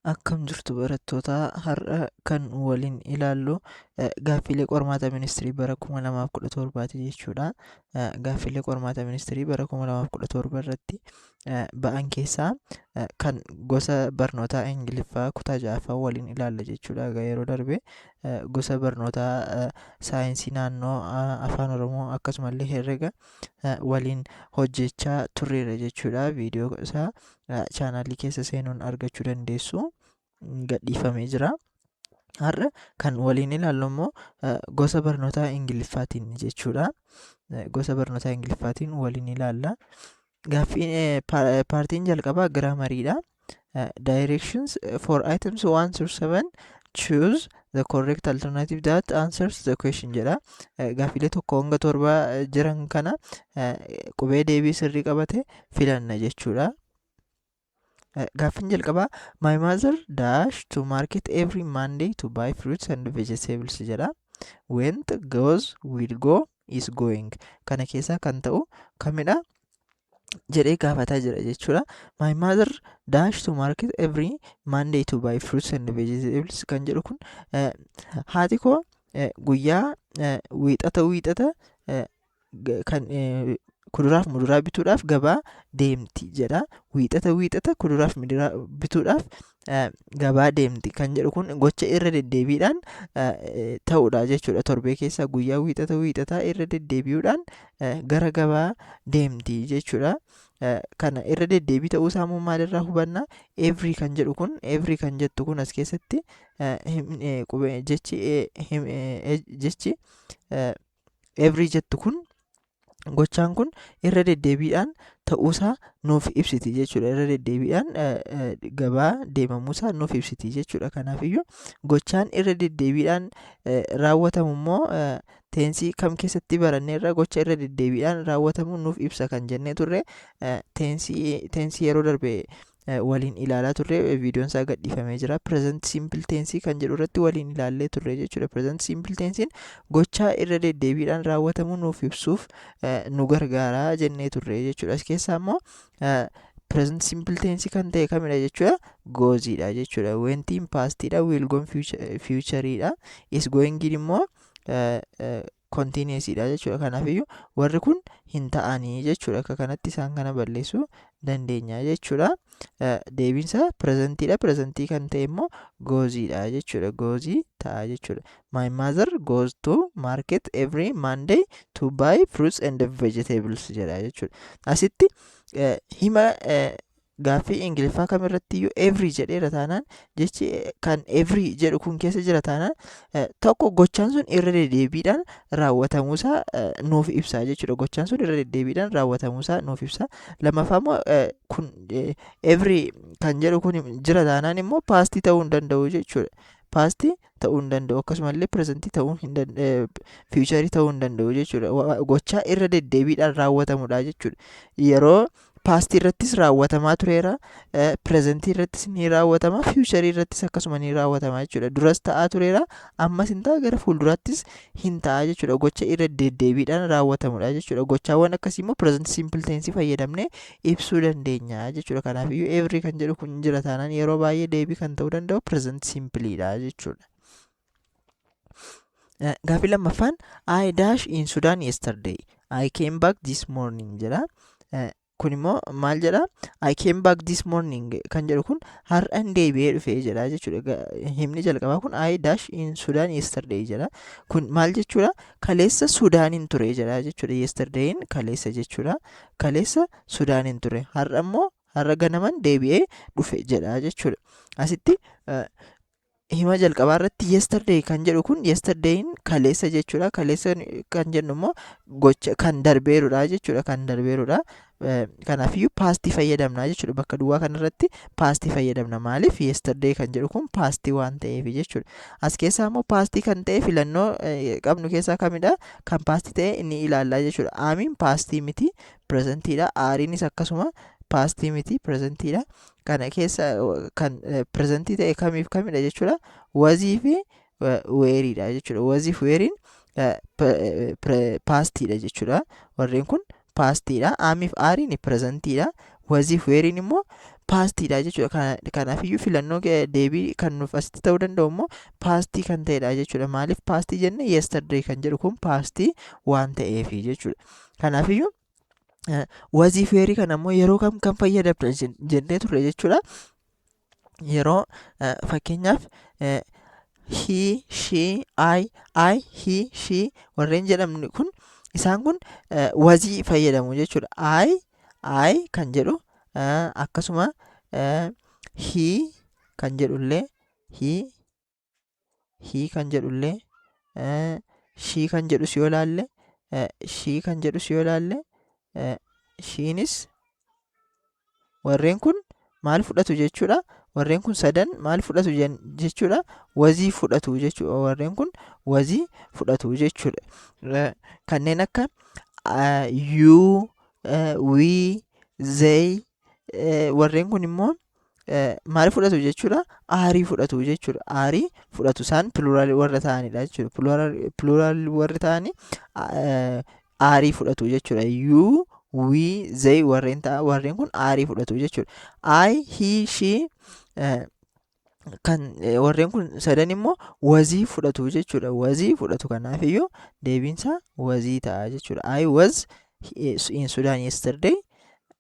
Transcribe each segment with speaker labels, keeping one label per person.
Speaker 1: Akkam jirtu barattoota har'a kan waliin ilaallu gaaffiilee qormaata ministirii bara 2017 jechuudha. Gaaffiilee qormaata ministirii bara 2017 irratti ba'an keessaa kan gosa barnootaa Ingiliffaa kutaa 6ffaa waliin ilaalla jechuudha. Yeroo darbe gosa barnootaa saayinsii naannoo, afaan Oromoo akkasumallee herrega waliin hojjechaa turreera jechuudha. Viidiyoo isaa chaanaalii keessa seenuun argachuu dandeessu. Gadhiifamee jira. Har'a kan waliin ilaallu immoo gosa barnootaa Ingiliffaatiin jechuudha. Gosa barnootaa Ingiliffaatiin waliin ilaalla. Gaaffiin paartiin jalqabaa giraamariidha. Directions for items 1 through 7 choose the correct alternative that answers the question jedha. Gaaffiilee tokko hanga 7 jiran kana qubee deebii sirrii qabate filanna jechuudha. Gaaffiin jalqabaa my mother dash to market every Monday to buy fruits and vegetables jedha. Went, goes, will go, is going. Kana keessaa kan ta'u kamidha jedhee gaafataa jira jechuudha. My mother dash to market every Monday to buy fruits and vegetables kan jedhu kun haati koo guyyaa wiixata kan kuduraaf muduraa bituudhaaf gabaa deemti jedha. Wiixata kuduraaf muduraa bituudhaaf gabaa deemti kan jedhu kun gocha irra deddeebiidhaan ta'uudha jechuudha. Torbee keessaa guyyaa wiixataa irra deddeebi'uudhaan gara gabaa deemti jechuudha. Kana irra deddeebii ta'uu isaa immoo maalirraa hubanna? Every kan jedhu kun every kan jettu kun as keessatti jechi every jettu kun gochaan kun irra deddeebiidhaan ta'uusaa nuuf ibsiti jechuudha. Irra deddeebiidhaan gabaa deemamuusaa nuuf ibsiti jechuudha. Kanaafiyyuu gochaan irra deddeebiidhaan raawwatamu immoo teensii kam keessatti baranneerra gocha irra deddeebiidhaan raawwatamu nuuf ibsa kan jennee turre teensii yeroo darbe waliin ilaalaa turre. Viidiyoon isaa gadhiifamee jira. Present simple tensii kan jedhu irratti waliin ilaallee turre jechuudha. Present simple tensiin gochaa irra deddeebiidhaan raawwatamu nuuf ibsuuf nu gargaaraa jennee turre jechuudha. As keessaa immoo present simple tensii kan ta'e kamidha jechuudha? Goosiidha jechuudha. Wentiin paastiidha. Will goon fuuchariidha. Is gooyingiin immoo kontiineesiidha jechuudha. Kanaafiyyuu warri kun hin ta'anii jechuudha. Akka kanatti isaan kana balleessuu dandeenya jechuudha. Deebiinsa presentiidha. Presentii kan ta'e immoo gooziidha jechuudha. Goozii ta'a jechuudha. My mother goes to market every Monday to buy fruits and vegetables jedha jechuudha. Asitti hima gaaffii Ingiliffaa kamirratti iyyuu every jedheera taanaan jechi kan every jedhu kun keessa jira taanaan tokko gochaan sun irra deddeebiidhaan raawwatamuusaa nuuf ibsa jechuudha. Gochaan sun irra deddeebiidhaan raawwatamuusaa nuuf ibsa. Lammaffaa immoo kun every kan jedhu kun jira taanaan immoo paastii ta'uu hin danda'u jechuudha. Paastii ta'uu hin danda'u. Akkasumallee presentii ta'uu hin danda'u. Fiicharii ta'uu hin danda'u jechuudha. Gochaa irra deddeebiidhaan raawwatamudha jechuudha. Yeroo paastii irrattis raawwatamaa tureera. Presentii irrattis ni raawwatama. Fiicharii irrattis akkasuma ni raawwatama jechuudha. Duras ta'aa tureera. Ammas hin ta'a. Gara fuulduraattis hin ta'a jechuudha. Gocha irra deddeebiidhaan raawwatamudha jechuudha. Gochaawwan akkasii immoo present simple tense fayyadamnee ibsuu dandeenya jechuudha. Kanaafiyyuu every kan jedhu kun jira taanaan yeroo baay'ee deebii kan ta'uu danda'u present simpleedha jechuudha. Gaaffii lammaffaan I dash in Sudan yesterday. I came back this morning jedha. Kun immoo maal jedha? I came back this morning kan jedhu kun har'an deebi'ee dhufee jedha jechuudha. Himni jalqabaa kun I dash in Sudan yesterday jedha. Kun maal jechuudha? Kaleessa Sudaaniin ture jedha jechuudha. Yesterdayin kaleessa jechuudha. Kaleessa Sudaaniin ture. Har'a immoo har'a ganaman deebi'ee dhufe jedha jechuudha. Asitti hima jalqabaa irratti yesterday kan jedhu kun yesterdayin kaleessa jechuudha. Kaleessa kan jennu immoo gocha kan darbeerudha jechuudha. Kan darbeerudha. Kanaafiyyuu paastii fayyadamna jechuudha. Bakka duwwaa kanarratti paastii fayyadamna. Maaliif? Yesterday kan jedhu kun paastii waan ta'eef jechuudha. As keessaa immoo paastii kan ta'e filannoo qabnu keessaa kamidha? Kan paastii ta'e inni ilaallaa jechuudha. Aamiin paastii miti, presentiidha. Aariinis akkasuma paastii miti, presentiidha. Kana keessa kan presentii ta'e kamiif kamidha jechuudha? Wazii fi weeriidha jechuudha. Wazii fi weeriin paastiidha jechuudha. Warreen kun paastiidha. Aamiif aariin presentiidha. waziif weeriin immoo paastiidha jechuudha. Kanaafiyyuu filannoo deebii kan nuuf asitti ta'uu danda'u immoo paastii kan ta'edha jechuudha. Maaliif paastii jenne yesterday kan jedhu kun paastii waan ta'eefi jechuudha. Kanaafiyyuu waziif weerii kana immoo yeroo kam kan fayyadamna jennee turre jechuudha. Yeroo fakkeenyaaf he, she, I, he, she warreen jedhamni kun isaan kun wazii fayyadamu jechuudha. I kan jedhu akkasuma he kan jedhullee he kan jedhullee she kan jedhus yoo laalle she kan jedhus yoo laalle sheenis warreen kun maal fudhatu jechuudha. Warreen kun sadan maal fudhatu jechuudha. Wazii fudhatu jechuudha. Warreen kun wazii fudhatu jechuudha. Kanneen akka you, we, they warreen kun immoo maal fudhatu jechuudha. Aarii fudhatu jechuudha. Aarii fudhatu isaan plural warra ta'anidha jechuudha. Plural warri ta'ani aarii fudhatu jechuudha. You, we, they warreen kun aarii fudhatu jechuudha. I, he, she kan warreen kun sadan immoo wazii fudhatu jechuudha. Wazii fudhatu kanaafiyyuu deebiinsa wazii ta'a jechuudha. I was in Sudan yesterday.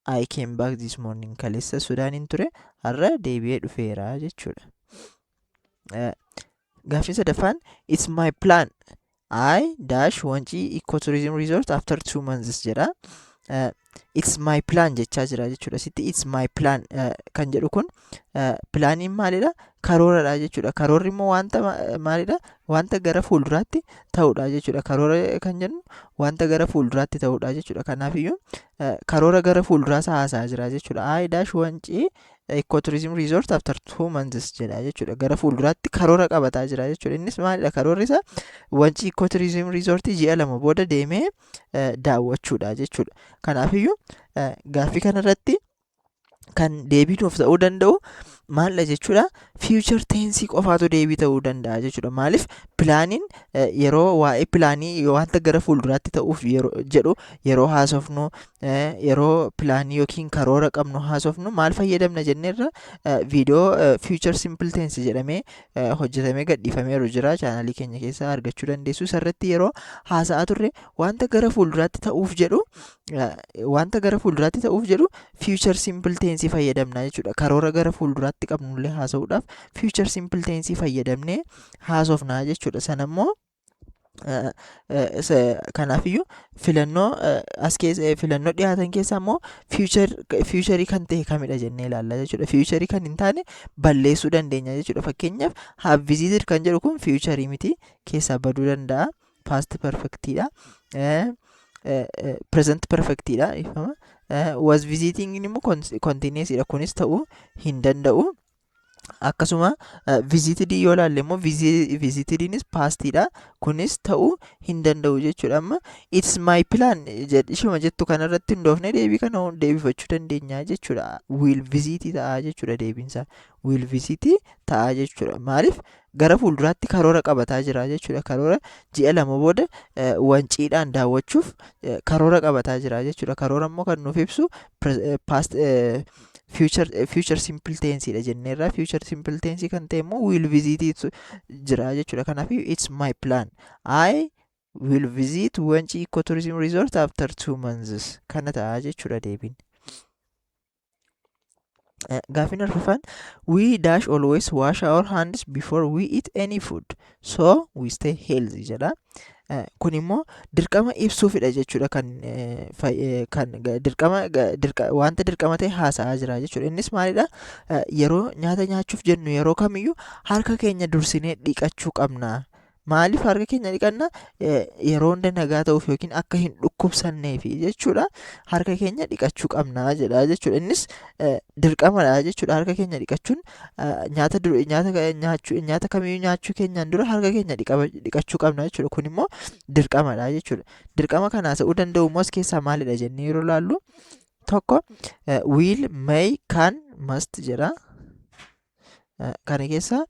Speaker 1: I came back this morning. Kaleessa Sudaaniin ture har'a deebi'ee dhufeera jechuudha. Gaaffii sadaffaan it's my plan. I dash Wancii ecotourism resort after 2 months jedha. It's my plan jechaa jira jechuudha. Sitti it's my plan kan jedhu kun pilaaniin maalidha? Karooradha jechuudha. Karoorri immoo wanta maalidha? Wanta gara fuulduraatti ta'udha jechuudha. Karoora kan jennu wanta gara fuulduraatti ta'udha jechuudha. Kanaafiyyuu karoora gara fuulduraa haasaa jira jechuudha. I dash Wancii ecotourism resort after 2 months jedha jechuudha. Gara fuulduraatti karoora qabataa jira jechuudha. Innis maalidha? Karoorri isaa Wancii ecotourism resort ji'a 2 booda deemee daawwachuudha jechuudha. Kanaafiyyuu gaaffii kanarratti kan deebii nuuf ta'uu danda'u maal jechuudha? Future tense qofaatu deebii ta'uu danda'a jechuudha. Maaliif pilaaniin yeroo waa'ee pilaanii wanta gara fuulduraatti ta'uuf jedhu yeroo haasofnu yeroo pilaanii yookiin karoora qabnu haasofnu maal fayyadamna jenneerra viidiyoo future simple tense jedhamee hojjetamee gadhiifameeru jira. Chaanalii keenya keessaa argachuu dandeessu. Isarratti yeroo haasa'aa turre wanta gara fuulduraatti ta'uuf jedhu future simple tense fayyadamna jechuudha. Karoora gara fuulduraatti qabnullee haasa'uudhaaf future simple tense fayyadamnee haasofna jechuudha. Sanammoo kanaafiyyuu filannoo filannoo dhiyaatan keessaa immoo fuucharii kan ta'e kamidha jennee ilaalla jechuudha. Fuucharii kan hin taane balleessuu dandeenya jechuudha. Fakkeenyaaf have visited kan jedhu kun fuucharii miti, keessaa baduu danda'a. Past perfectidha. Present perfectidha. Was visiting immoo continuousdha. Kunis ta'uu hin danda'u. Akkasuma visited yoo laalle immoo visitedinis pastidha. Kunis ta'uu hin danda'u jechuudha. Amma it's my plan ishuma jettu kanarratti hundoofne deebii kana deebifachuu dandeenya jechuudha. Will visit ta'a jechuudha deebiinsa. Will visit ta'a jechuudha. Maaliif gara fuulduraatti karoora qabataa jira jechuudha. Karoora ji'a 2 booda wanciidhaan daawwachuuf karoora qabataa jira jechuudha. Karoora immoo kan nuuf ibsu past future simple tense dha jenneerra. Future simple tense kan ta'e immoo will visit jira jechuudha. Kanaaf it's my plan. I will visit Wancii ecotourism resort after 2 months. Kana ta'a jechuudha deebiin. Gaafiin arfaffaan we dash always wash our hands before we eat any food so we stay healthy jedha. Kun immoo dirqama ibsuufidha jechuudha. Wanta dirqama ta'e haasa'aa jira jechuudha. Innis maalidha? Yeroo nyaata nyaachuuf jennu yeroo kamiyyuu harka keenya dursinee dhiqachuu qabna. Maaliif harka keenya dhiqanna? Yeroo hunda nagaa ta'uuf yookiin akka hin dhukkubsanneefi jechuudha. Harka keenya dhiqachuu qabna jedha jechuudha. Innis dirqamadha jechuudha. Harka keenya dhiqachuun nyaata kamiyyuu nyaachuu keenyaan dura harka keenya dhiqachuu qabna jechuudha. Kun immoo dirqamadha jechuudha. Dirqama kana ta'uu danda'u immoo as keessaa maalidha jennee yeroo laallu tokko will, may, can, must jedha. Kana keessaa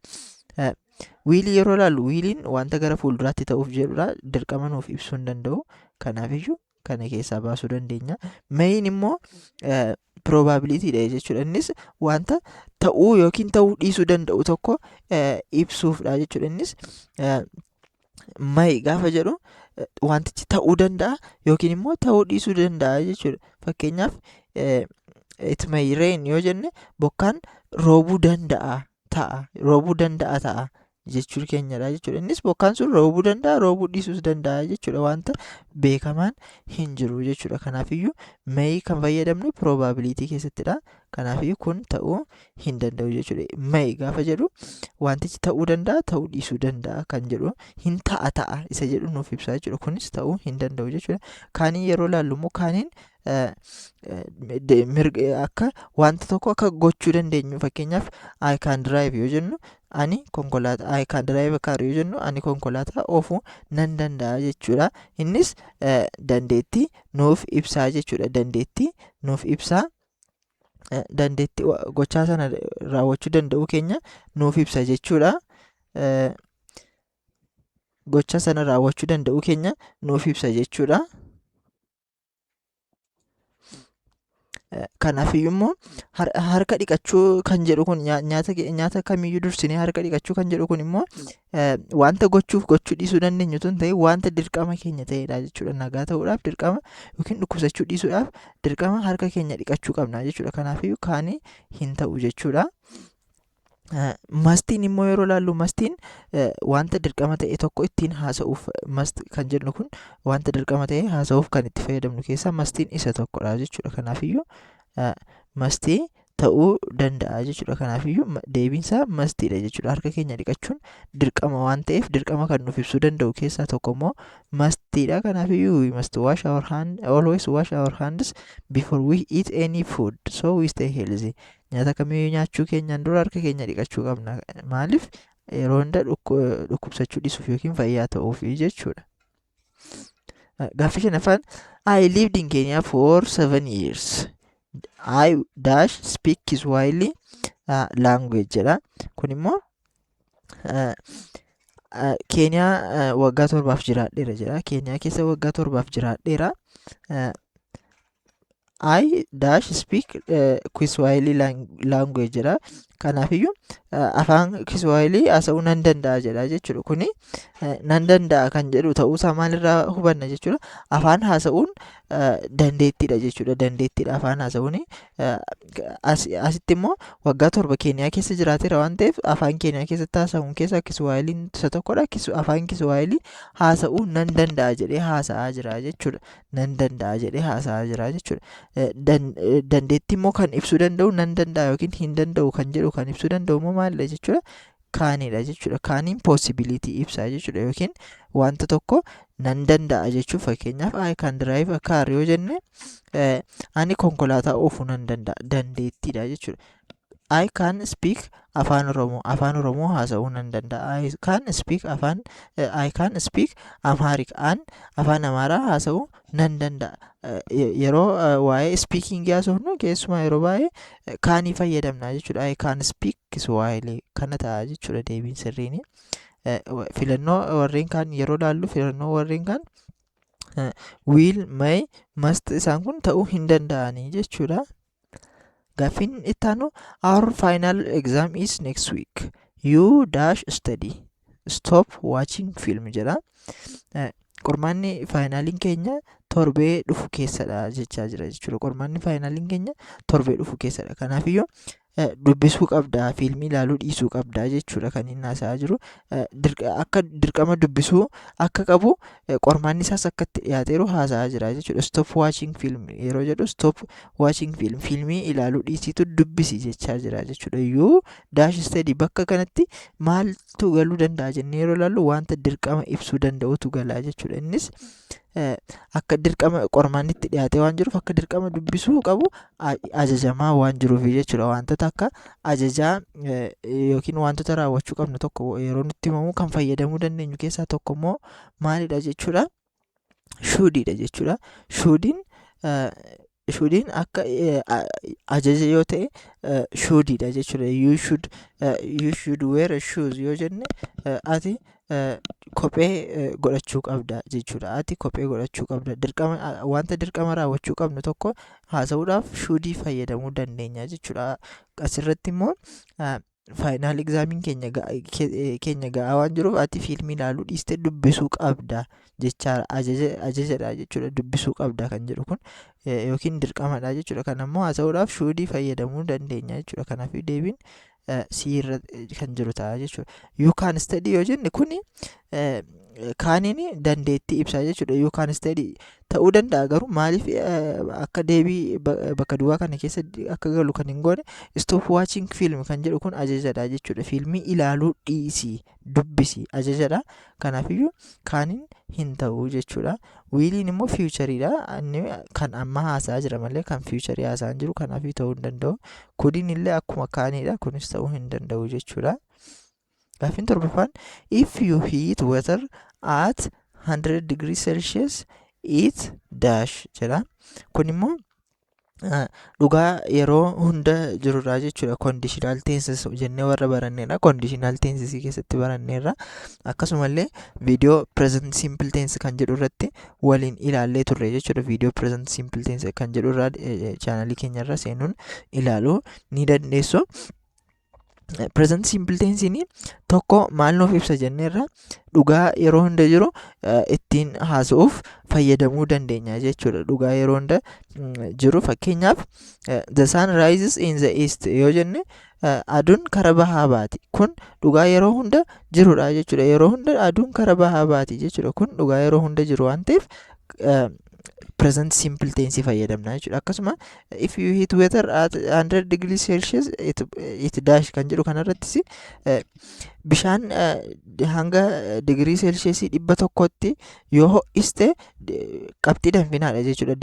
Speaker 1: wiilii yeroo laallu wiiliin wanta gara fuulduraatti ta'uuf jedhudha. Dirqama nuuf ibsuu hin danda'u. Kanaafiyyuu kana keessaa baasuu dandeenya. Mayin immoo probability dha jechuudha. Innis wanta ta'uu yookiin ta'uu dhiisuu danda'u tokko ibsuufdha jechuudha. Innis may gaafa jedhu wantichi ta'uu danda'a yookiin immoo ta'uu dhiisuu danda'a jechuudha. Fakkeenyaaf it may rain yoo jenne bokkaan roobuu danda'a ta'a jechuu keenyadha jechuudha. Innis bokkaan sun roobuu danda'a, roobuu dhiisuus danda'a jechuudha. Wanta beekamaan hin jiru jechuudha. Kanaafiyyuu may kan fayyadamnu probability keessattidha. Kanaafiyyuu kun ta'uu hin danda'u jechuudha. May gaafa jedhu wantichi ta'uu danda'a, ta'uu dhiisuu danda'a kan jedhu, hin ta'a isa jedhu nuuf ibsa jechuudha. Kunis ta'uu hin danda'u jechuudha. Kaaniin yeroo laallu immoo kaaniin akka wanta tokko akka gochuu dandeenyu, fakkeenyaaf I can drive yoo jennu ani konkolaataa, I can drive a car yoo jennu ani konkolaataa oofuu nan danda'a jechuudha. Innis dandeettii nuuf ibsaa jechuudha. Dandeettii nuuf ibsaa, dandeettii gochaa sana raawwachuu danda'uu keenya nuuf ibsa jechuudha. Gochaa sana raawwachuu danda'uu keenya nuuf ibsa jechuudha. Kanaafiyyuu immoo harka dhiqachuu kan jedhu kun nyaata kamiyyuu dursinee harka dhiqachuu kan jedhu kun immoo wanta gochuu dhiisuu dandeenyu tun ta'e wanta dirqama keenya ta'edha jechuudha. Nagaa ta'uudhaaf dirqama yookiin dhukkubsachuu dhiisuudhaaf dirqama harka keenya dhiqachuu qabna jechuudha. Kanaafiyyuu kaanii hin ta'u jechuudha. Mastiin immoo yeroo laallu mastiin wanta dirqama ta'e tokko ittiin haasa'uuf, mast kan jennu kun wanta dirqama ta'e haasa'uuf kan itti fayyadamnu keessaa mastiin isa tokkodha jechuudha. Kanaafiyyuu mastii ta'uu danda'a jechuudha. Kanaafiyyuu deebiinsaa mastiidha jechuudha. Harka keenya dhiqachuun dirqama waan ta'eef dirqama kan nuuf ibsuu danda'u keessaa tokko immoo mastiidha. Kanaafiyyuu we must always wash our hands before we eat any food so we stay healthy. Nyaata kamiyyuu nyaachuu keenyaan dura harka keenya dhiqachuu qabna. Maaliif? Yeroo hunda dhukkubsachuu dhiisuuf yookiin fayyaa ta'uuf jechuudha. Gaaffii shanaffaan I lived in Kenya for 7 years. I dash speak Kiswahili language jedha. Kun immoo Keeniyaa waggaa 7 jiraadheera jedha. Keeniyaa keessa waggaa 7 jiraadheera. I dash speak Kiswahili language jedha. Kanaafiyyuu afaan Kiswahilii haasa'uu nan danda'a jedha jechuudha. Kuni nan danda'a kan jedhu ta'uusaa maalirraa hubanna jechuudha. Afaan haasa'uun dandeettiidha jechuudha. Dandeettiidha afaan haasa'uun. Asitti immoo waggaa 7 Keeniyaa keessa jiraateera waan ta'eef afaan Keeniyaa keessatti haasa'uun keessaa Kiswahiliin isa tokkodha. Afaan Kiswahilii haasa'uu nan danda'a jedhee haasa'aa jira jechuudha. Nan danda'a jedhee haasa'aa jira jechuudha. Dandeettii immoo kan ibsuu danda'u nan danda'a yookiin hin danda'u kan jedhu kan ibsuu danda'u immoo maalidha jechuudha. Kaanidha jechuudha. Kaaniin possibility ibsaa jechuudha. Yookiin wanta tokko nan danda'a jechuun fakkeenyaaf I can drive a car yoo jenne ani konkolaataa oofuu nan danda'a. Dandeettiidha jechuudha. I can speak afaan Oromoo haasa'uu nan danda'a. I can speak Amharic afaan Amaaraa haasa'uu nan danda'a. Yeroo waa'ee speaking haasofnu keessumaa yeroo baay'ee kaanii fayyadamna jechuudha. I can speak Kiswahili kana ta'a jechuudha deebiin sirriini. Filannoo warreen kaan yeroo laallu filannoo warreen kaan will, may, must isaan kun ta'uu hin danda'anii jechuudha. Gaaffiin itti aanu our final exam is next week. You dash study. Stop watching film jedha. Qormaanni faayinaaliin keenya torbee dhufu keessadha jechaa jira jechuudha. Qormaanni faayinaaliin keenya torbee dhufu keessadha. Kanaafiyyuu dubbisuu qabda, fiilmii ilaaluu dhiisuu qabda jechuudha kan inni haasa'aa jiru. Akka dirqama dubbisuu akka qabu qormaanni isaas akka itti dhiyaateeru haasa'aa jira jechuudha. Stop watching film yeroo jedhu stop watching film, fiilmii ilaaluu dhiisiitu dubbisi jechaa jira jechuudha. You dash study bakka kanatti maaltu galuu danda'a jennee yeroo ilaallu wanta dirqama ibsuu danda'utu galaa jechuudha. Innis akka dirqama qormaannitti dhiyaatee waan jiruuf akka dirqama dubbisuu qabu ajajamaa waan jiruuf jechuudha. Wantoota akka ajajaa yookiin wantoota raawwachuu qabnu tokko yeroo nutti himamu kan fayyadamuu dandeenyu keessaa tokko immoo maalidha jechuudha? Shouldidha jechuudha. Shouldin akka ajaja yoo ta'e shouldidha jechuudha. You should wear shoes yoo jenne ati kophee godhachuu qabda jechuudha. Ati kophee godhachuu qabda. Wanta dirqama raawwachuu qabnu tokko haasa'uudhaaf shuudii fayyadamuu dandeenya jechuudha. Asirratti immoo faayinaal egzaamiin keenya ga'aa waan jiruuf ati fiilmii ilaaluu dhiistee dubbisuu qabda jecha ajajadha jechuudha. Dubbisuu qabda kan jedhu kun yookiin dirqamadha jechuudha. Kan ammoo haasa'uudhaaf shuudii fayyadamuu dandeenya jechuudha. Kanaaf deebiin siirra kan jiru ta'a jechuudha. You can study yoo jenne kuni kaaniin dandeettii ibsaa jechuudha. You can study ta'uu danda'a garuu maaliif akka deebii bakka duwwaa kana keessa akka galu kan hin goone stop watching film kan jedhu kun ajajadha jechuudha. Fiilmii ilaaluu dhiisii dubbisi ajajadha. Kanaafiyyuu kaaniin hin ta'u jechuudha. Wiiliin immoo fiichariidha. Inni kan amma haasaa jira malee kan fiicharii haasaa hin jiru. Kanaafii ta'uu hin danda'u. Kudiin illee akkuma kaaniidha. Kunis ta'uu hin danda'u jechuudha. Gaafiin torbaffaan if you heat water at 100 degrees Celsius it dash jedha. Kun immoo dhugaa yeroo hunda jirurraa jechuudha. Conditional tenses jennee warra baranneedha. Conditional tenses keessatti baranneerra. Akkasumallee viidiyoo present simple tense kan jedhu irratti waliin ilaallee turre jechuudha. Viidiyoo present simple tense kan jedhu irraa chaanalii keenyarra seenuun ilaaluu ni dandeessu. Present simple tense ni tokko maal nuuf ibsa jenneerra dhugaa yeroo hunda jiru ittiin haasa'uuf fayyadamuu dandeenya jechuudha. Dhugaa yeroo hunda jiru fakkeenyaaf the sun rises in the east yoo jenne aduun kara bahaa baati. Kun dhugaa yeroo hunda jirudha jechuudha. Yeroo hunda aduun kara bahaa baati jechuudha. Kun dhugaa yeroo hunda jiru waan ta'eef present simple tense fayyadamna jechuudha. Akkasuma if you heat water at 100 degrees Celsius it dash kan jedhu kanarrattis bishaan hanga digirii seelsheesii 100tti yoo ho'iste qabxii danfinaadha jechuudha.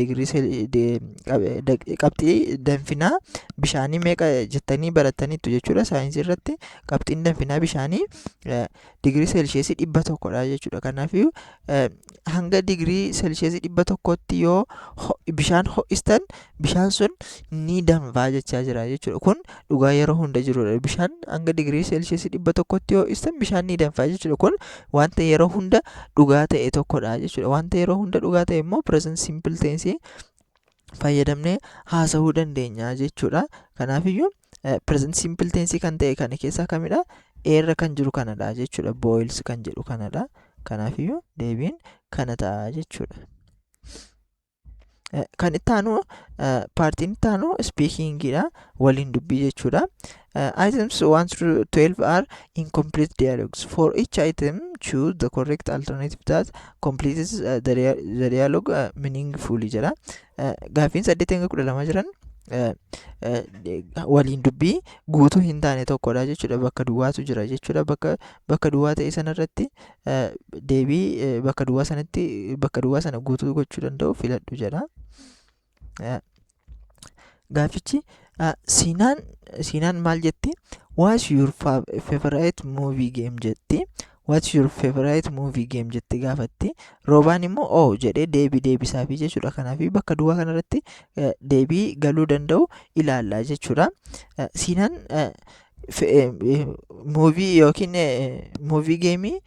Speaker 1: Qabxii danfinaa bishaanii meeqa jettanii barataniittu jechuudha. Saayinsii irratti qabxiin danfinaa bishaanii digirii seelsheesii 100dha jechuudha. Kanaafiyyuu hanga digirii seelsheesii 100tti yoo bishaan ho'istan bishaan sun ni danfaa jechaa jira jechuudha. Kun dhugaa yeroo hunda jirudha. Bishaan hanga digirii seelsheesii 100tti yoo ho'istan bishaan ni danfaa jechuudha. Kun wanta yeroo hunda dhugaa ta'e tokkodha jechuudha. Wanta yeroo hunda dhugaa ta'e immoo present simple tense fayyadamnee haasa'uu dandeenya jechuudha. Kanaafiyyuu present simple tense kan ta'e kana keessaa kamidha? Eerra kan jiru kanadha jechuudha. Boils kan jedhu kanadha. Kanaafiyyuu deebiin kana ta'a jechuudha. Kan itti aanu paartiin itti aanu speakingidha. Waliin dubbii jechuudha. Items 1 through 12 are incomplete dialogues. For each item, choose the correct alternative that completes the dialogue meaningfully jedha. Gaafiin 8-12 jiran waliin dubbii guutuu hin taane tokkodha jechuudha. Bakka duwwaatu jira jechuudha. Bakka duwwaa ta'e sanarratti deebii bakka duwwaa sana guutuu gochuu danda'u filadhu jedha. Gaafichi Siinaan maal jetti? What's your favorite movie game jetti. What's your favorite movie game jetti gaafatti. Roobaan immoo oo jedhee deebisaafi jechuudha. Kanaafi bakka duwwaa kanarratti deebii galuu danda'u ilaallaa jechuudha. Siinaan muuvii yookiin muuvii geemii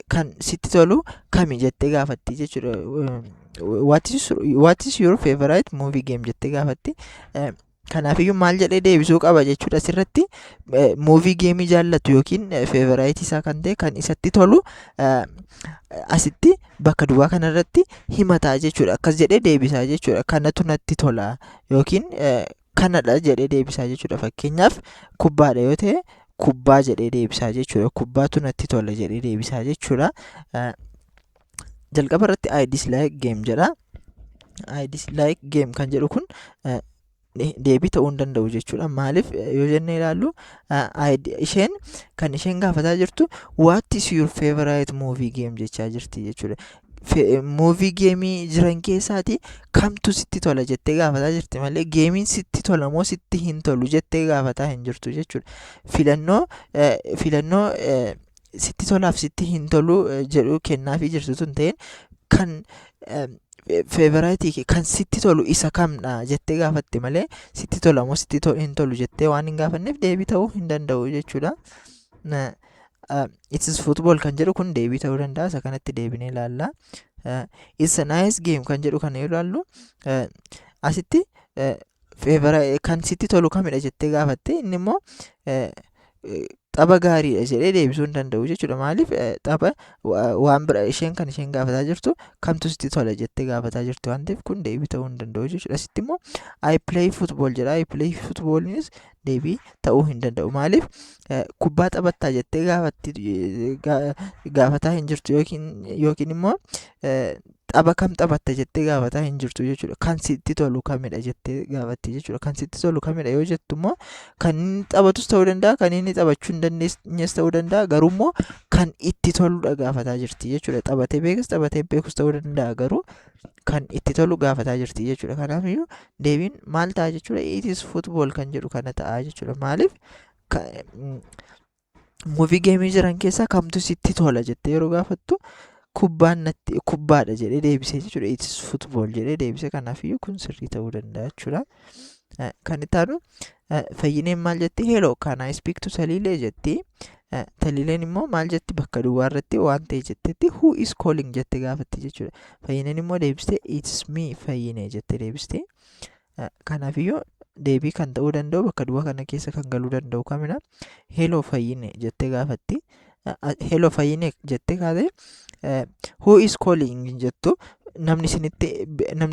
Speaker 1: kan sitti tolu kami jettee gaafatti jechuudha. What is your favorite movie game jettee gaafatti. Kanaafiyyuu maal jedhee deebisuu qaba jechuudha. Asirratti muuvii geemii jaallatu yookiin favorite isaa kan ta'e kan isatti tolu asitti bakka duwwaa kanarratti himataa jechuudha. Akkas jedhee deebisaa jechuudha. Kanatu natti tola yookiin kanadha jedhee deebisaa jechuudha. Fakkeenyaaf kubbaadha yoo ta'e kubbaa jedhee deebisaa jechuudha. Kubbaatu natti tola jedhee deebisaa jechuudha. Jalqaba irratti I dislike game jedha. I dislike game kan jedhu kun deebii ta'uu hin danda'u jechuudha. Maaliif yoo jennee ilaallu isheen kan isheen gaafataa jirtu what is your favorite movie game jechaa jirti jechuudha. Muuvii geemii jiran keessaati kamtu sitti tola jettee gaafataa jirti malee geemiin sitti tola moo sitti hin tolu jettee gaafataa hin jirtu jechuudha. Filannoo sitti tolaaf sitti hin tolu jedhu kennaafii jirtu tun ta'een kan favorite kan sitti tolu isa kamdha jettee gaafatte malee sitti tola moo sitti hin tolu jettee waan hin gaafanneef deebii ta'uu hin danda'u jechuudha. it is football kan jedhu kun deebii ta'uu danda'a. Isa kanatti deebinee ilaalla. It's a nice game kan jedhu kana yoo ilaallu asitti kan sitti tolu kamidha jettee gaafatte inni immoo tapha gaariidha jedhee deebisuu hin danda'u jechuudha. Maaliif tapha waan bira isheen kan isheen gaafataa jirtu kamtu sitti tola jettee gaafataa jirtu waan ta'eef kun deebii ta'uu hin danda'u jechuudha. Asitti immoo I play football jedha. I play footballinis deebii ta'uu hin danda'u. Maaliif kubbaa taphattaa jettee gaafataa hin jirtu yookiin immoo tapha kam taphatta jettee gaafataa hin jirtu jechuudha. Kan sitti tolu kamidha jettee gaafatti jechuudha. Kan sitti tolu kamidha yoo jettu immoo kan inni taphatus ta'uu danda'a, kan inni taphachuu hin dandeenyes ta'uu danda'a. Garuu immoo kan itti toludha gaafataa jirti jechuudha. Taphatee beekus ta'uu danda'a, garuu kan itti tolu gaafataa jirti jechuudha. Kanaafiyyuu deebiin maal ta'a jechuudha? It is football kan jedhu kana ta'a jechuudha. Maaliif muuvii geemii jiran keessaa kamtu sitti tola jettee yeroo gaafattu kubbaadha jedhee deebisee jechuudha. It is football jedhee deebisee. Kanaafiyyuu kun sirrii ta'uu danda'a jechuudha. Kan itti aanu fayyineen maal jetti? Hello, can I speak to Taliilee jetti. Taliileen immoo maal jetti? Bakka duwwaa irratti waan ta'e jettetti who is calling jette gaafatti jechuudha. Fayyineen immoo deebiste it's me fayyinee jette deebiste. Kanaafiyyuu deebii kan ta'uu danda'u bakka duwwaa kana keessa kan galuu danda'u kamidha? Hello fayyinee jette gaafatti. Hello fayyinee jette kaate who is calling jettu namni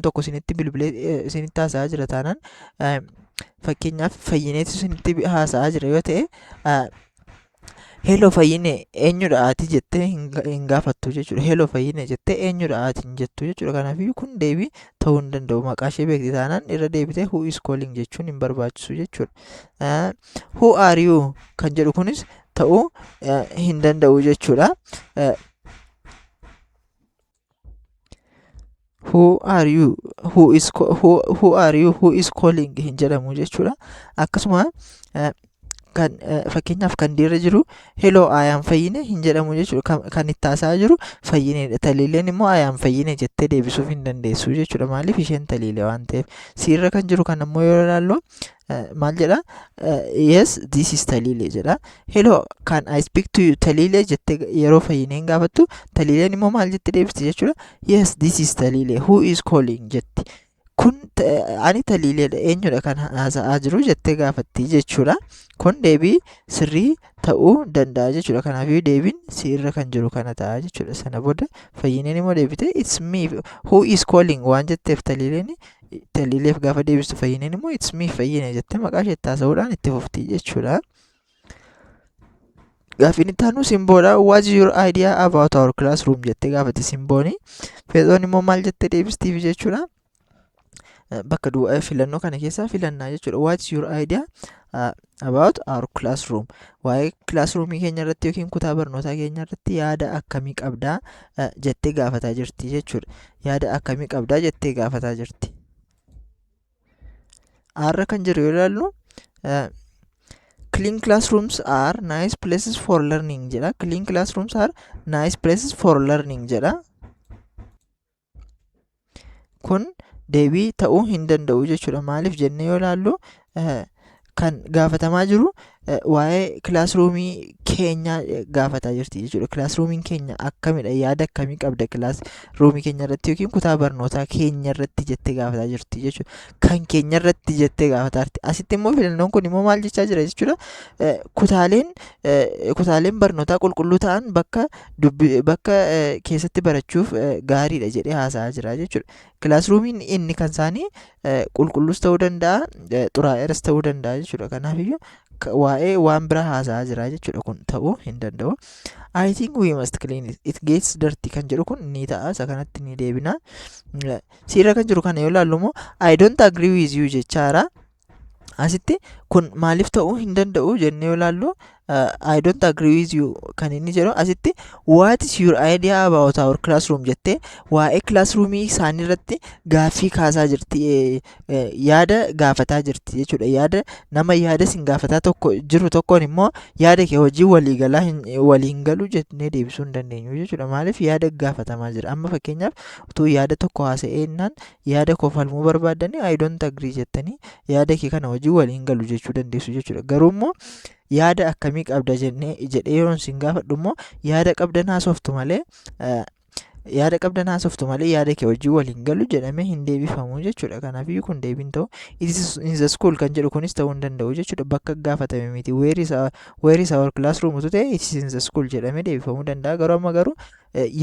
Speaker 1: tokko isinitti bilbilee isinitti haasa'aa jira taanaan fakkeenyaaf fayyineetu isinitti haasa'aa jira yoo ta'e hello fayyinee eenyudha ati jettee hin gaafattu jechuudha. Hello fayyinee jettee eenyudha ati hin jettu jechuudha. Kanaafiyyuu kun deebii ta'uu hin danda'u. Maqaa ishee beekti taanaan irra deebitee who is calling jechuun hin barbaachisu jechuudha. Who are you kan jedhu kunis ta'uu hin danda'u jechuudha. Who are you? Who is calling hin jedhamu jechuudha. Akkasuma fakkeenyaaf kan dhiirra jiru hello I am fayyine hin jedhamu jechuudha. Kan itti haasa'aa jiru fayyineedha. Taliileen immoo I am fayyine jettee deebisuuf hin dandeessu jechuudha. Maaliif isheen taliilee waan ta'eef. Siirra kan jiru kan ammoo yoo ilaallu maal jedha? Yes, this is Taliilee jedha. Hello, can I speak to you? Taliilee jettee yeroo fayyineen gaafattu taliileen immoo maal jettee deebiste jechuudha? Yes, this is Taliilee. Who is calling jetti. Kun ani taliileedha eenyudha kan haasa'aa jiru jettee gaafatti jechuudha. Kun deebii sirrii ta'uu danda'a jechuudha. Kanaafiyyuu deebiin siirra kan jiru kana ta'a jechuudha. Sana booda fayyineen immoo deebite it's me who is calling waan jetteef taliileef gaafa deebistu fayyineen immoo it's me fayyine jettee maqaa ishee itti haasa'uudhaan itti fufti jechuudha. Gaafiin itti aanu simboodha. What's your idea about our classroom jettee gaafatti simbooni. Feexoon immoo maal jettee deebistiif jechuudha. Bakka duwwaa filannoo kana keessaa filannaa jechuudha. What's your idea about our classroom? Waa'ee classroomii keenya irratti yookiin kutaa barnootaa keenya irratti yaada akkamii qabdaa jettee gaafataa jirti jechuudha. Yaada akkamii qabdaa jettee gaafataa jirti. Arra kan jiru yoo ilaallu clean classrooms are nice places for learning jedha. Clean classrooms are nice places for learning jedha. Kun deebii ta'uu hin danda'u jechuudha. Maaliif jennee yoo ilaallu kan gaafatamaa jiru waa'ee kilaasruumii keenya gaafataa jirti jechuudha. Kilaasruumiin keenya akkamidha? Yaada akkamii qabda kilaasruumii keenya irratti yookiin kutaa barnootaa keenya irratti jettee gaafataa jirti jechuudha. Kan keenya irratti jettee gaafataa jirti. Asitti immoo filannoon kun immoo maal jechaa jira jechuudha. Kutaaleen barnootaa qulqulluu ta'an bakka keessatti barachuuf gaariidha jedhee haasa'aa jira jechuudha. Kilaasruumiin inni kan isaanii qulqulluus ta'uu danda'a, xuraa'eeras ta'uu danda'a jechuudha. Kanaafiyyuu waa'ee waan bira haasa'aa jira jechuudha. Kun ta'uu hin danda'u. I think we must clean it gets dirty kan jedhu kun ni ta'a. Isa kanatti ni deebina. Siirra kan jiru kana yoo ilaallu immoo I don't agree with you jechaara. Asitti kun maaliif ta'uu hin danda'u jennee yoo ilaallu I don't agree with you kan inni jedhu asitti what is your idea about our classroom jettee waa'ee classroomii isaanii irratti gaaffii kaasaa jirti, yaada gaafataa jirti jechuudha. Yaada nama yaada sin gaafataa jiru tokkoon immoo yaada kee hojii waliin galu jennee deebisuu hin dandeenyu jechuudha. Maaliif yaada gaafatamaa jira. Amma fakkeenyaaf utuu yaada tokko haasa'eennaan yaada koo falmuu barbaadanii I don't agree jettanii yaada kee kana hojii waliin galu jechuu dandeessu jechuudha. Garuu immoo yaada akkamii qabda jedhee yeroon sin gaafadhu immoo yaada qabdan haasoftu malee yaada kee wajjin waliin galu jedhamee hin deebifamu jechuudha. Kanaafiyyuu kun deebiin ta'u it is in the school kan jedhu kunis ta'uu hin danda'u jechuudha. Bakka gaafatame miti where is our classroom utuu ta'e it is in the school jedhamee deebifamuu danda'a. Garuu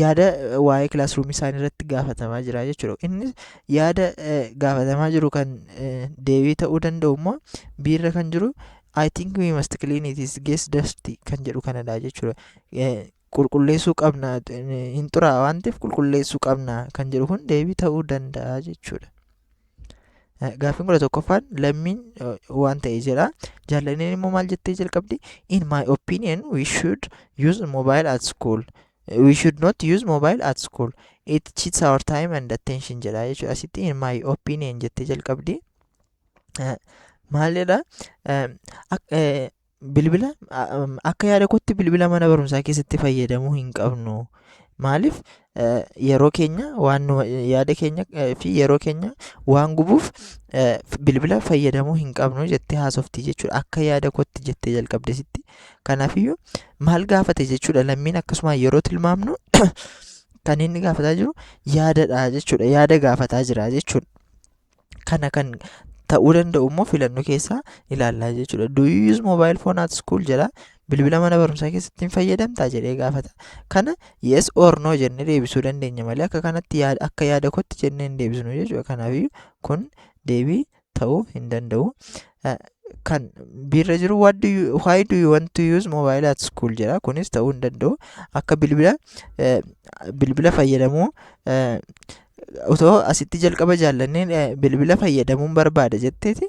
Speaker 1: yaada waa'ee classroom isaanii irratti gaafatamaa jira jechuudha. Innis yaada gaafatamaa jiru kan deebii ta'uu danda'u immoo biirra kan jiru I think we must clean it is gets dusty kan jedhu kanadha jechuudha. Qulqulleessuu qabna hin xuraa'aa waan ta'eef qulqulleessuu qabna kan jedhu kun deebii ta'uu danda'a jechuudha. Gaaffiin 11ffaan lammiin waan ta'e jedha. Jaallanneen immoo maal jettee jalqabdi? In my opinion we should use mobile at school. We should not use mobile at school. It cheats our time and attention jedha jechuudha. Asitti in my opinion jettee jalqabdi. Maalidha? Bilbila akka yaada kootti bilbila mana barumsaa keessatti fayyadamuu hin qabnu. Maaliif yeroo keenya waan yaada keenya fi yeroo keenya waan gubuuf bilbila fayyadamuu hin qabnu jettee haasofti jechuudha. Akka yaada kootti jettee jalqabde sitti. Kanaafiyyuu maal gaafate jechuudha. Lammiin akkasuma yeroo tilmaamnu kan inni gaafataa jiru yaadadha jechuudha. Yaada gaafataa jira jechuudha. Kana kan ta'uu danda'u immoo filannoo keessaa ilaallaa jechuudha. Do you use mobile phone at school jedha. Bilbila mana barumsaa keessatti hin fayyadamtaa jedhee gaafata. Kana yes or no jennee deebisuu dandeenya malee akka kanatti akka yaada kootti jennee hin deebisnu jechuudha. Kanaafiyyuu kun deebii ta'uu hin danda'u. Kan biirra jiru why do you want to use mobile at school jedha. Kunis ta'uu hin danda'u. Akka bilbila fayyadamuu otoo asitti jalqaba jaallanneen bilbila fayyadamuun barbaada jetteeti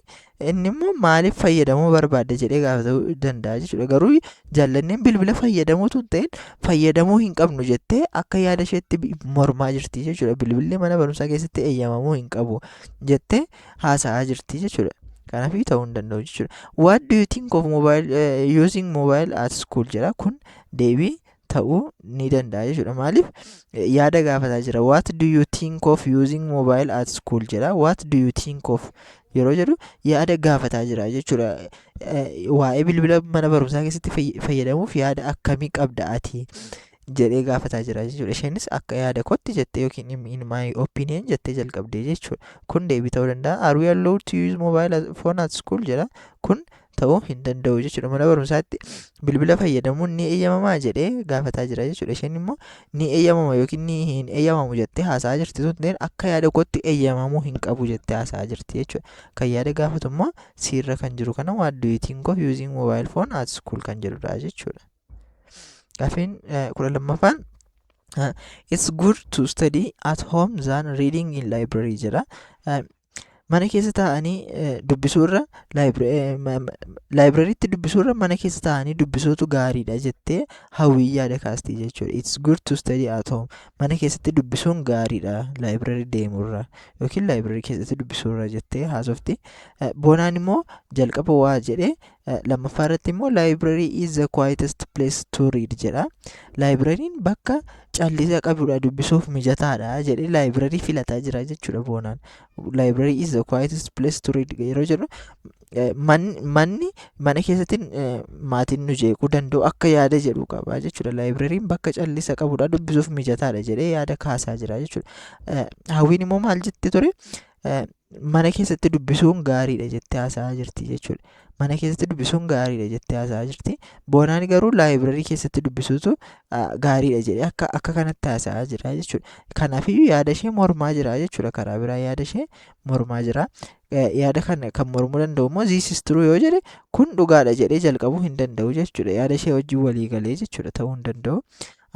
Speaker 1: inni immoo maaliif fayyadamuu barbaada jedhee gaafatuu danda'a jechuudha. Garuu jaallanneen bilbila fayyadamuutu hin ta'in fayyadamuu hin qabnu jettee akka yaada isheetti mormaa jirti jechuudha. Bilbilli mana barumsaa keessatti eeyyamamuu hin qabu jettee haasa'aa jirti jechuudha. Kanaafii ta'uu hin danda'u jechuudha. What do you think of using mobile at school jedha. Kun deebii ta'uu ni danda'a jechuudha. Maaliif yaada gaafataa jira. What do you think of using mobile at school jedha. What do you think of yeroo jedhu yaada gaafataa jira jechuudha. Waa'ee bilbila mana barumsaa keessatti fayyadamuuf yaada akkamii qabda ati jedhee gaafataa jira jechuudha. Isheenis akka yaada kootti jettee yookiin in my opinion jettee jalqabdee jechuudha. Kun deebii ta'uu danda'a. Are we allowed to use mobile phone at school jedha. Kun ta'uu hin danda'u jechuudha. Mana barumsaatti bilbila fayyadamuun ni eeyyamamaa jedhee gaafataa jira jechuudha. Isheen immoo ni eeyyamama yookiin ni hin eeyyamamu jettee haasa'aa jirti. Tundeen akka yaada kootti eeyyamamuu hin qabu jettee haasa'aa jirti jechuudha. Kan yaada gaafatu immoo siirra kan jiru kana what do you think of using mobile phone at school kan jedhudha jechuudha. Gaaffiin 12ffaan it's good to study at home than reading in library jedha. Mana keessa taa'anii dubbisuurra librarytti dubbisuurra mana keessa taa'anii dubbisuutu gaariidha jettee hawwii yaada kaasti jechuudha. It's good to study at home. Mana keessatti dubbisuun gaariidha library deemurra yookiin library keessatti dubbisuurra jettee haasofti. Boonaan immoo jalqaba waa jedhee lammaffaa irratti immoo library is the quietest place to read jedha. Library'n bakka callisa qabudha dubbisuuf mijataadha jedhee library filataa jira jechuudha boonaan. Library is the quietest place to read yeroo jedhu manni mana keessatti maatiin nu jeequu danda'u akka yaada jedhu qaba jechuudha. Library'n bakka callisa qabudha dubbisuuf mijataadha jedhee yaada kaasaa jira jechuudha. Hawwiin immoo maal jettee ture? Mana keessatti dubbisuun gaariidha jettee haasa'aa jirti jechuudha. Mana keessatti dubbisuun gaariidha jettee haasa'aa jirti. Boonaan garuu library keessatti dubbisuutu gaariidha jedhee akka kanatti haasa'aa jira jechuudha. Kanaafiyyuu yaada ishee mormaa jira jechuudha. Karaa biraa yaada ishee mormaa jira. Yaada kana kan mormuu danda'u immoo this is true yoo jedhe kun dhugaadha jedhee jalqabuu hin danda'u jechuudha. Yaada ishee wajjin walii galee jechuudha ta'uu hin danda'u.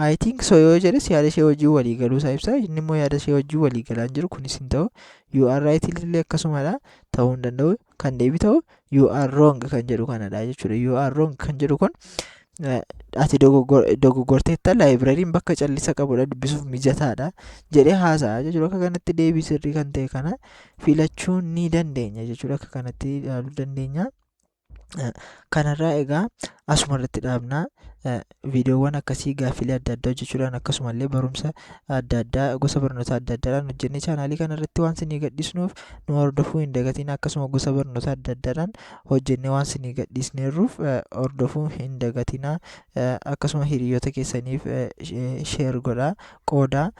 Speaker 1: I think so yoo jedhes yaada ishee wajjin walii galuu isaa ibsa. Inni immoo yaada ishee wajjin walii galaa hin jiru kunis hin ta'u. You are right illee akkasumadha ta'uu hin danda'u. Kan deebii ta'u you are wrong kan jedhu kanadha jechuudha. You are wrong kan jedhu kun ati dogoggorteetta library'n bakka callisa qabudha dubbisuuf mijataadha jedhee haasa'aa jechuudha. Akka kanatti deebii sirrii kan ta'e kana filachuu ni dandeenya jechuudha. Akka kanatti ilaaluu dandeenya. Kanarraa egaa asumarratti dhaabnaa. Viidiyoowwan akkasii gaaffilee adda addaa hojjechuudhaan akkasumallee barumsa adda addaa gosa barnoota adda addaadhaan hojjennee chaanaalii kanarratti waan isinii gadhiisnuuf nu hordofuu hin dagatiin. Akkasuma gosa barnoota adda addaadhaan hojjennee waan isinii gadhiisneerruuf hordofuu hin dagatinaa. Akkasuma hiriyoota keessaniif sheer godhaa, qoodaa.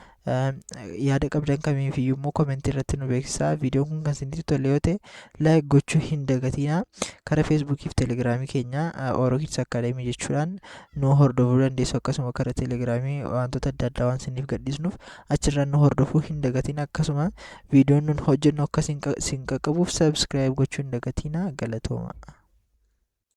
Speaker 1: Yaada qabdan kamiifiyyuu immoo komentii irratti nu beeksisaa. Viidiyoon kun kan isinitti tole yoo ta'e laayik gochuu hin dagatinaa. Karaa feesbuukii fi telegiraamii keenya Oromoo Kids Academy jechuudhaan nu hordofuu dandeessu. Akkasuma karaa telegiraamii wantoota adda addaa waan isiniif gadhiisnuuf achirraan nu hordofuu hin dagatin. Akkasuma viidiyoon nun hojjennu akka isin qaqqabuuf sabskiraayib gochuu hin dagatinaa. Galatooma.